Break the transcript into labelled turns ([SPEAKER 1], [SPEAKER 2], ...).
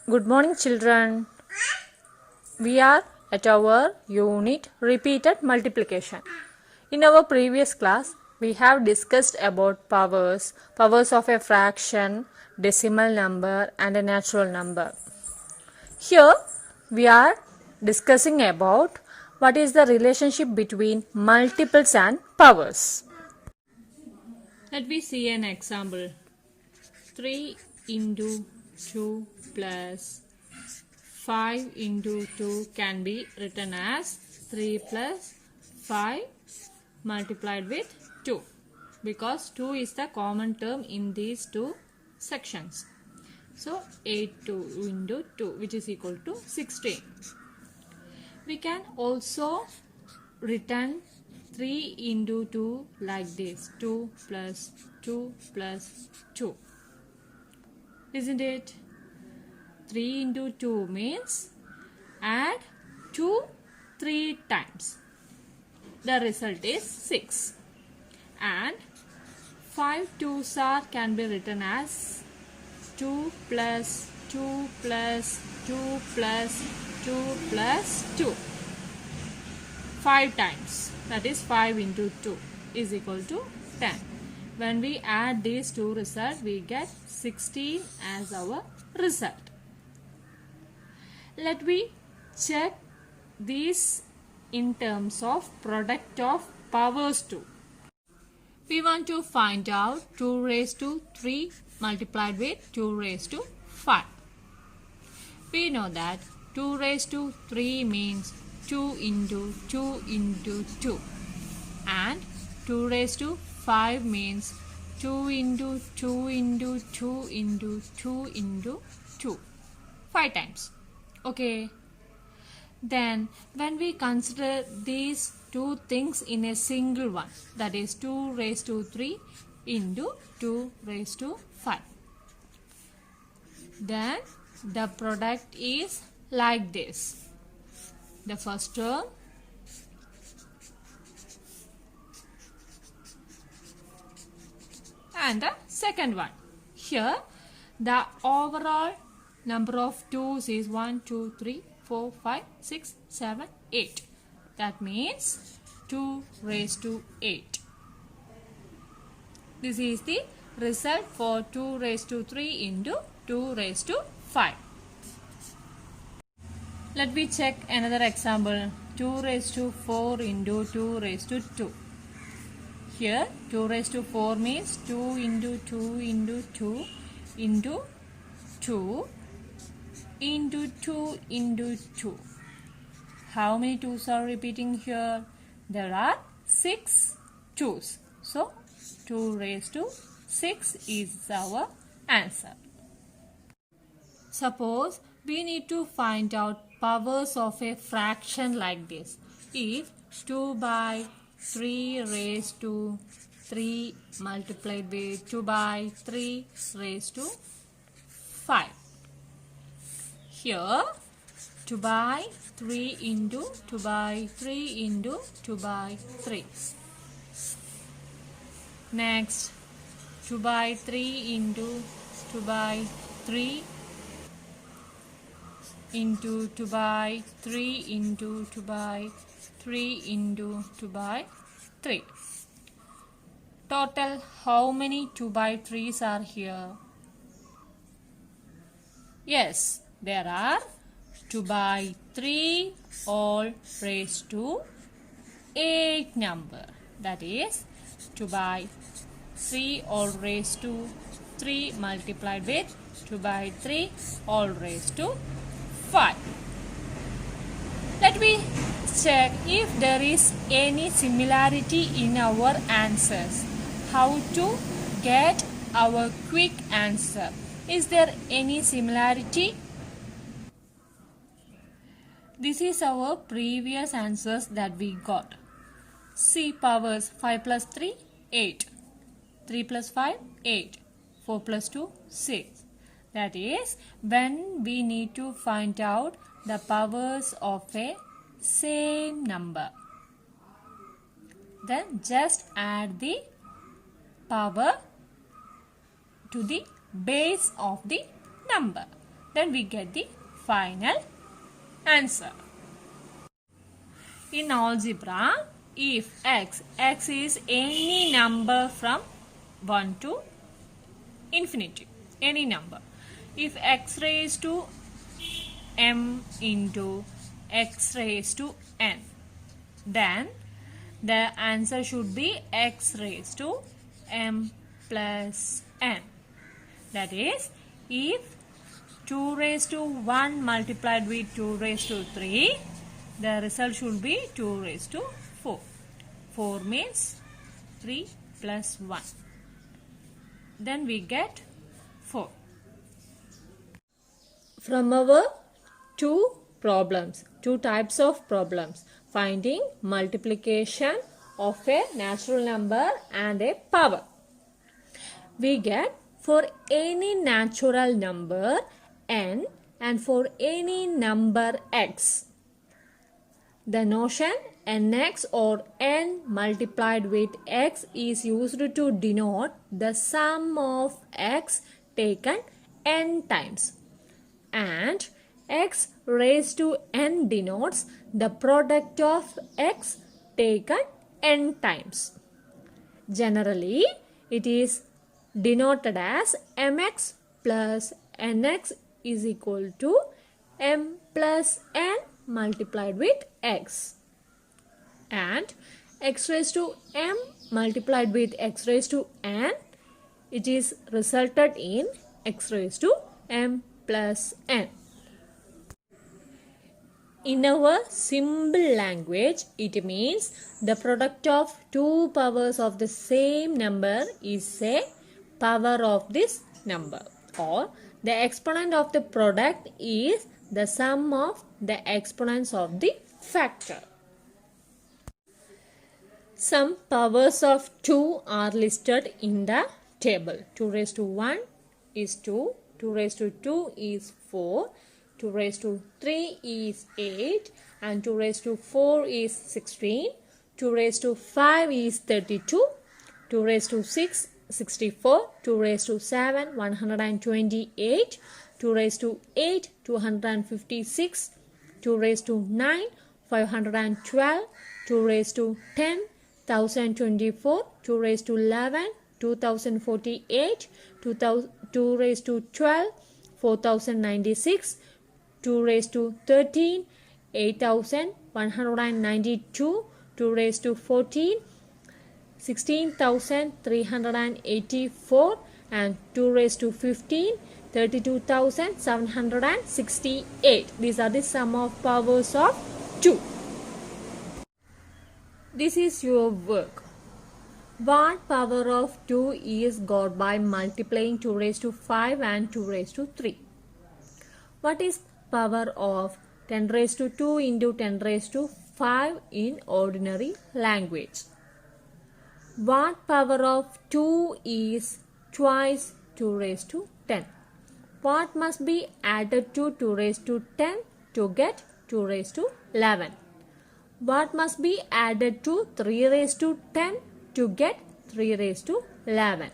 [SPEAKER 1] Good morning, children. We are at our unit repeated multiplication. In our previous class, we have discussed about powers of a fraction, decimal number, and a natural number. Here, we are discussing about what is the relationship between multiples and powers. Let me see an example. 3 into 2 plus 5 into 2 can be written as 3 plus 5 multiplied with 2, because 2 is the common term in these two sections. So 8 into 2, which is equal to 16. We can also written 3 into 2 like this, 2 plus 2 plus 2. Isn't it? 3 into 2 means add 2 3 times. The result is 6. And 5 2s are can be written as 2 plus 2 plus 2 plus 2 plus 2. 5 times. That is 5 into 2 is equal to 10. When we add these two results, we get 16 as our result. Let me check these in terms of product of powers too. We want to find out 2 raised to 3 multiplied with 2 raised to 5. We know that 2 raised to 3 means 2 into 2 into 2, and 2 raised to 5 means 2 into 2 into 2 into 2 into 2. 5 times. Okay. Then when we consider these two things in a single one, that is 2 raised to 3 into 2 raised to 5, then the product is like this. The first term and the second one. Here the overall number of 2's is 1, 2, 3, 4, 5, 6, 7, 8. That means 2 raised to 8. This is the result for 2 raised to 3 into 2 raised to 5. Let me check another example. 2 raised to 4 into 2 raised to 2. Here 2 raised to 4 means 2 into 2 into 2 into 2 into 2 into 2. How many 2's are repeating here? There are 6 2's. So 2 raised to 6 is our answer. Suppose we need to find out powers of a fraction like this. If 2 by 3 raised to 3 multiplied with 2 by 3 raised to 5. Here 2 by 3 into 2 by 3 into 2 by 3. Next 2 by 3 into 2 by 3 into 2 by 3 into 2 by 3 into 2 by 3. Total how many 2 by 3's are here? Yes, there are 2 by 3 all raised to 8 number. That is 2 by 3 all raised to 3 multiplied with 2 by 3 all raised to 5. Let me check if there is any similarity in our answers. How to get our quick answer? Is there any similarity? This is our previous answers that we got. See powers. 5 plus 3, 8. 3 plus 5, 8. 4 plus 2, 6. That is when we need to find out the powers of a same number. Then just add the power to the base of the number. Then we get the final answer. In algebra, if x is any number from 1 to infinity, any number. If x raised to m into x raised to n, then the answer should be x raised to m plus n. That is, if 2 raised to 1 multiplied with 2 raised to 3, the result should be 2 raised to 4. 4 means 3 plus 1. Then we get 4. From our two types of problems, finding multiplication of a natural number and a power, we get for any natural number n and for any number x, the notion nx or n multiplied with x is used to denote the sum of x taken n times, and x raised to n denotes the product of x taken n times. Generally, it is denoted as mx plus nx is equal to m plus n multiplied with x, and x raised to m multiplied with x raised to n, it is resulted in x raised to m plus n. In our simple language, it means the product of two powers of the same number is a power of this number, or the exponent of the product is the sum of the exponents of the factor. Some powers of 2 are listed in the table. 2 raised to 1 is 2, 2 raised to 2 is 4, 2 raised to 3 is 8, and 2 raised to 4 is 16, 2 raised to 5 is 32, 2 raised to 6 64, 2 raised to 7 128, 2 raised to 8 256, 2 raised to 9 512, 2 raised to 10 1024, 2 raised to 11 2048, 2 raised to 12 4096, 2 raised to 13 8192, 2 raised to 14 16,384, and 2 raised to 15 32,768. These are the sum of powers of 2. This is your work. What power of 2 is got by multiplying 2 raised to 5 and 2 raised to 3? What is power of 10 raised to 2 into 10 raised to 5 in ordinary language? What power of 2 is twice 2 raised to 10? What must be added to 2 raised to 10 to get 2 raised to 11? What must be added to 3 raised to 10 to get 3 raised to 11?